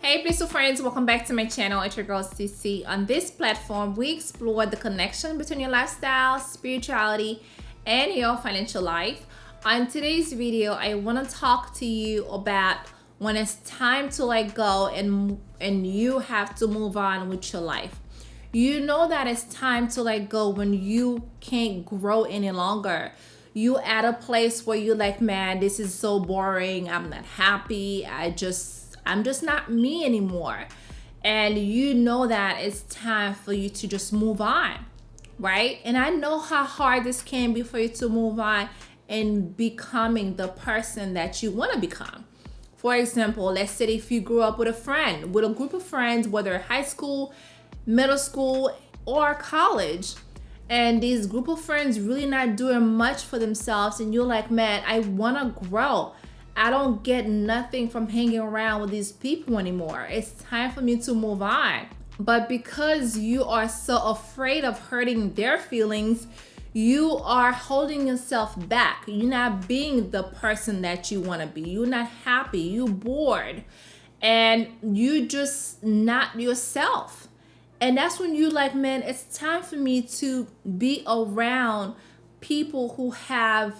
Hey beautiful friends, welcome back to my channel. It's your girl CC. On this platform, we explore the connection between your lifestyle, spirituality, and your financial life. On today's video, I want to talk to you about when it's time to let go and you have to move on with your life. You know that it's time to let go when you can't grow any longer. You at a place where you're like, man, this is so boring. I'm not happy. I'm just not me anymore. And you know that it's time for you to just move on, right? And I know how hard this can be for you to move on and becoming the person that you want to become. For example, let's say if you grew up with a group of friends, whether high school, middle school, or college, and these group of friends really not doing much for themselves, and you're like, man, I want to grow. I don't get nothing from hanging around with these people anymore. It's time for me to move on. But because you are so afraid of hurting their feelings, you are holding yourself back. You're not being the person that you want to be. You're not happy. You're bored. And you just not yourself. And that's when you like, man, it's time for me to be around people who have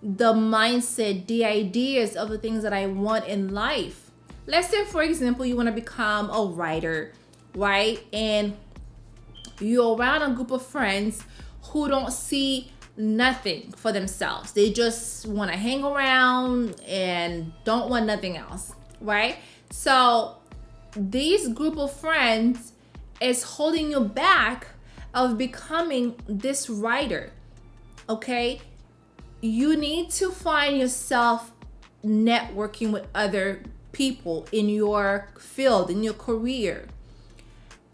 the mindset, the ideas of the things that I want in life. Let's say, for example, you want to become a writer, right? And you're around a group of friends who don't see nothing for themselves. They just want to hang around and don't want nothing else, right? So these group of friends is holding you back of becoming this writer, okay? You need to find yourself networking with other people in your field, in your career.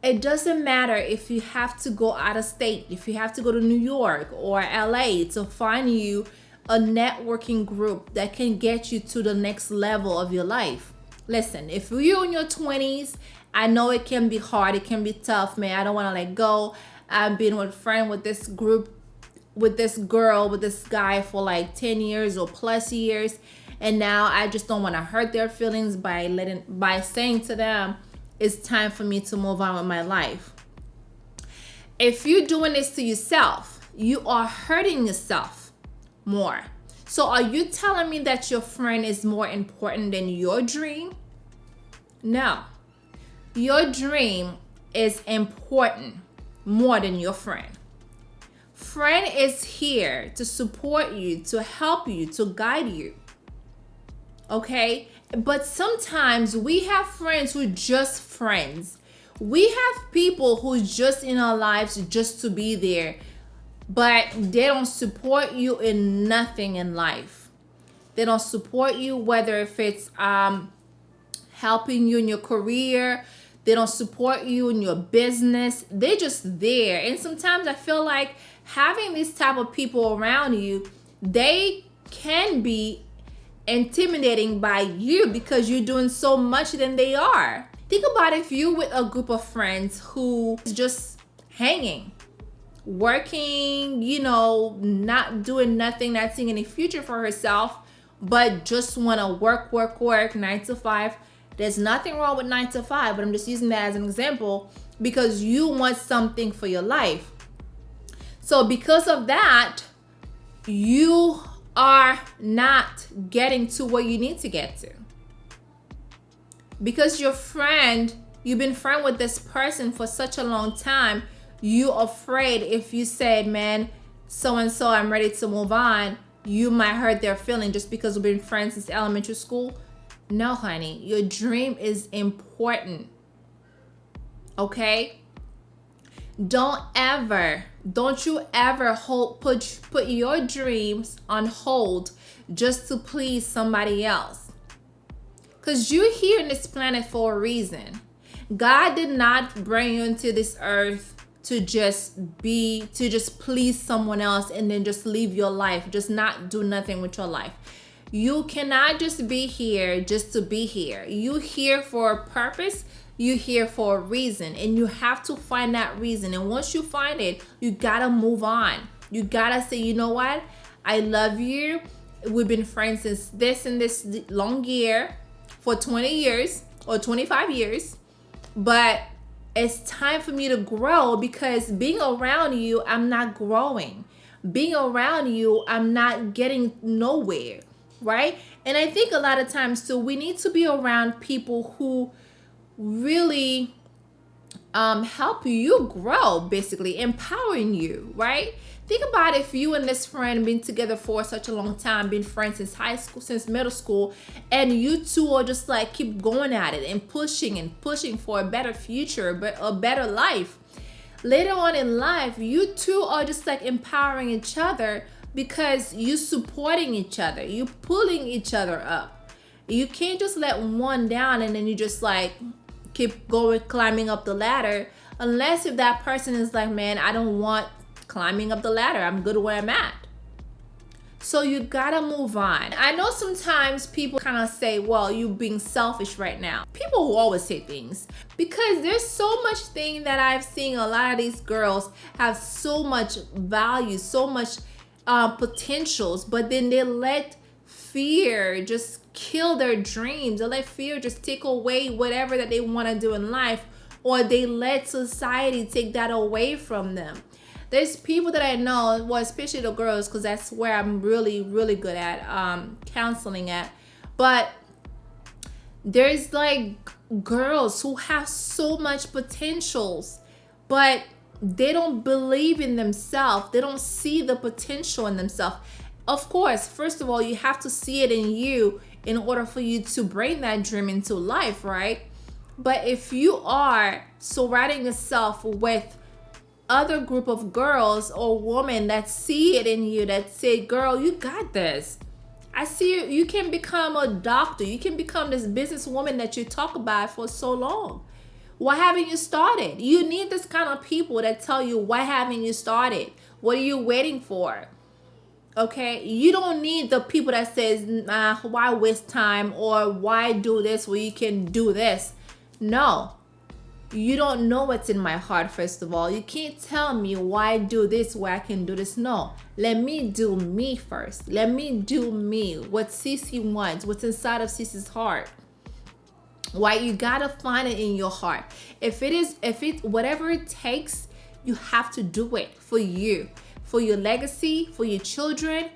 It doesn't matter if you have to go out of state, if you have to go to New York or LA to find you a networking group that can get you to the next level of your life. Listen, if you're in your 20s, I know it can be hard, it can be tough, man. I don't want to let go. I've been with a friend with this group, with this girl, with this guy for like 10 years or plus years, and now I just don't want to hurt their feelings by saying to them it's time for me to move on with my life. If you're doing this to yourself, you are hurting yourself more. So are you telling me that your friend is more important than your dream? No. Your dream is important more than your friend. Friend is here to support you, to help you, to guide you. Okay? But sometimes we have friends who are just friends. We have people who just in our lives just to be there, but they don't support you in nothing in life. They don't support you, whether if it's helping you in your career. They don't support you in your business. They're just there. And sometimes I feel like having these type of people around you, they can be intimidating by you because you're doing so much than they are. Think about if you with a group of friends who is just hanging, working, not doing nothing, not seeing any future for herself, but just want to work 9 to 5. There's nothing wrong with 9 to 5, but I'm just using that as an example because you want something for your life. So because of that, you are not getting to where you need to get to. Because you've been friend with this person for such a long time, you're afraid if you said, man, so-and-so, I'm ready to move on, you might hurt their feeling just because we've been friends since elementary school. No, honey, your dream is important. Okay? Don't you ever put your dreams on hold just to please somebody else. Because you're here on this planet for a reason. God did not bring you into this earth to just please someone else and then just live your life, just not do nothing with your life. You cannot just be here just to be here. You're here for a purpose. You're here for a reason, and you have to find that reason. And once you find it, you gotta move on. You gotta say, you know what? I love you. We've been friends since this and this long year for 20 years. or 25 years, but it's time for me to grow, because being around you, I'm not growing. Being around you, I'm not getting nowhere, right? And I think a lot of times too, we need to be around people who really help you grow, basically empowering you, right? Think about if you and this friend been together for such a long time, been friends since high school, since middle school, and you two are just like keep going at it and pushing for a better future, but a better life. Later on in life, you two are just like empowering each other, because you supporting each other, you pulling each other up. You can't just let one down and then you just like keep going, climbing up the ladder, unless if that person is like, man, I don't want climbing up the ladder, I'm good where I'm at. So you gotta move on. I know sometimes people kind of say, well, you being selfish right now. People who always say things, because there's so much thing that I've seen. A lot of these girls have so much value, so much potentials, but then they let fear just kill their dreams. They let fear just take away whatever that they want to do in life, or they let society take that away from them. There's people that I know, well, especially the girls, because that's where I'm really, really good at counseling at. But there's like girls who have so much potentials, but they don't believe in themselves. They don't see the potential in themselves. Of course, first of all, you have to see it in you in order for you to bring that dream into life, right? But if you are surrounding yourself with other group of girls or women that see it in you, that say, girl, you got this. I see you. You can become a doctor. You can become this businesswoman that you talk about for so long. Why haven't you started? You need this kind of people that tell you, why haven't you started? What are you waiting for? Okay, you don't need the people that says, why waste time, or why do this when you can do this. No, you don't know what's in my heart. First of all, you can't tell me why do this, why I can do this. No, let me do me first. Let me do me, what Cece wants, what's inside of Cece's heart. Why? You gotta find it in your heart. If it whatever it takes, you have to do it for you, for your legacy, for your children.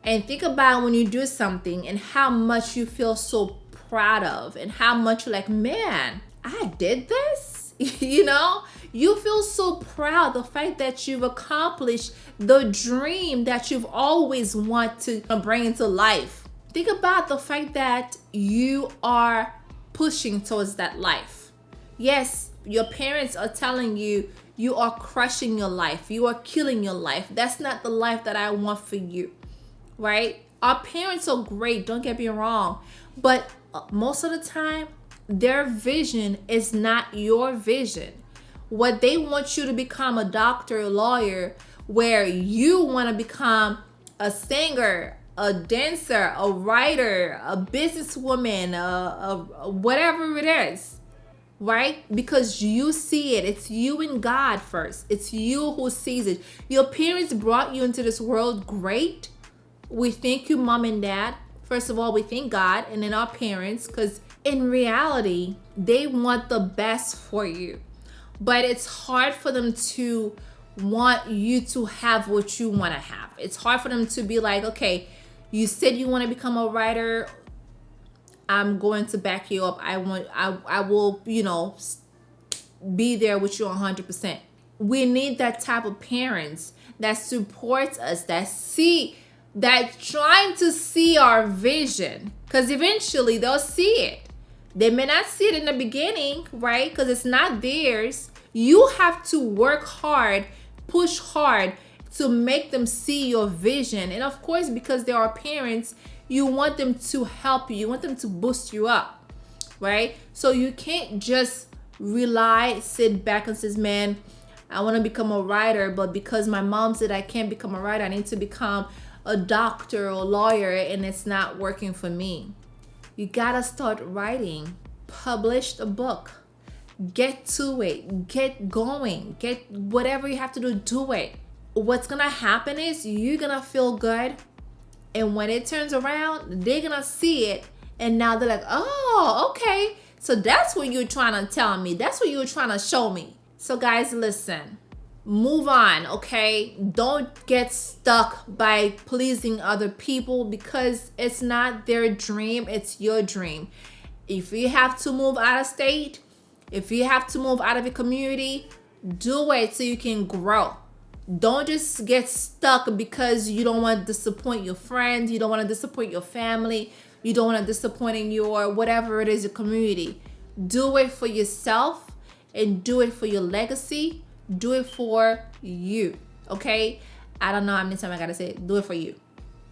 And think about when you do something and how much you feel so proud of, and how much you're like, man, I did this. You know, you feel so proud, the fact that you've accomplished the dream that you've always wanted to bring into life. Think about the fact that you are pushing towards that life. Yes, your parents are telling you, you are crushing your life, you are killing your life. That's not the life that I want for you, right? Our parents are great, don't get me wrong, but most of the time, their vision is not your vision. What they want you to become, a doctor, a lawyer, where you want to become a singer, a dancer, a writer, a businesswoman, whatever it is, right? Because you see it. It's you and God first. It's you who sees it. Your parents brought you into this world, great. We thank you, mom and dad. First of all, we thank God, and then our parents, because in reality, they want the best for you. But it's hard for them to want you to have what you want to have. It's hard for them to be like, okay, you said you want to become a writer. I'm going to back you up. I will, be there with you 100%. We need that type of parents that supports us, that trying to see our vision, because eventually they'll see it. They may not see it in the beginning, right? Because it's not theirs. You have to work hard, push hard to make them see your vision. And of course, because they are parents, you want them to help you. You want them to boost you up, right? So you can't just sit back and says, man, I want to become a writer, but because my mom said I can't become a writer, I need to become a doctor or a lawyer, and it's not working for me. You gotta start writing. Publish a book. Get to it. Get going. Get whatever you have to do it. What's gonna happen is you're gonna feel good, and when it turns around, they're gonna see it, and now they're like, oh, okay, So that's what you're trying to tell me. That's what you're trying to show me. So guys, listen, move on, okay? Don't get stuck by pleasing other people because it's not their dream, it's your dream. If you have to move out of state, if you have to move out of your community, do it so you can grow. Don't just get stuck because you don't want to disappoint your friends, you don't want to disappoint your family, you don't want to disappoint in your whatever it is, your community. Do it for yourself and do it for your legacy. Do it for you, okay? I don't know how many times I gotta say it. Do it for you.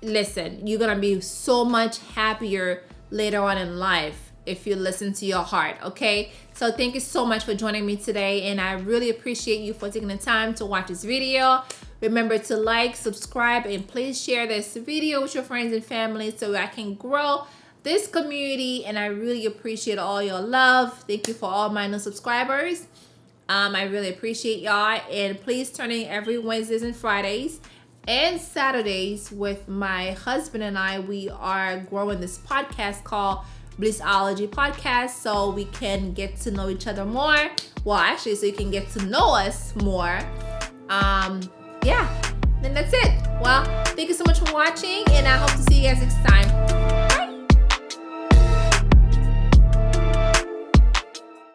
Listen, you're gonna be so much happier later on in life if you listen to your heart, okay? So thank you so much for joining me today, and I really appreciate you for taking the time to watch this video. Remember to like, subscribe, and please share this video with your friends and family so I can grow this community, and I really appreciate all your love. Thank you for all my new subscribers. I really appreciate y'all, and please turn in every Wednesdays and Fridays and Saturdays with my husband and I. We are growing this podcast called Blissology Podcast, so we can get to know each other more. Well, actually, so you can get to know us more. Yeah, then that's it. Well, thank you so much for watching, and I hope to see you guys next time.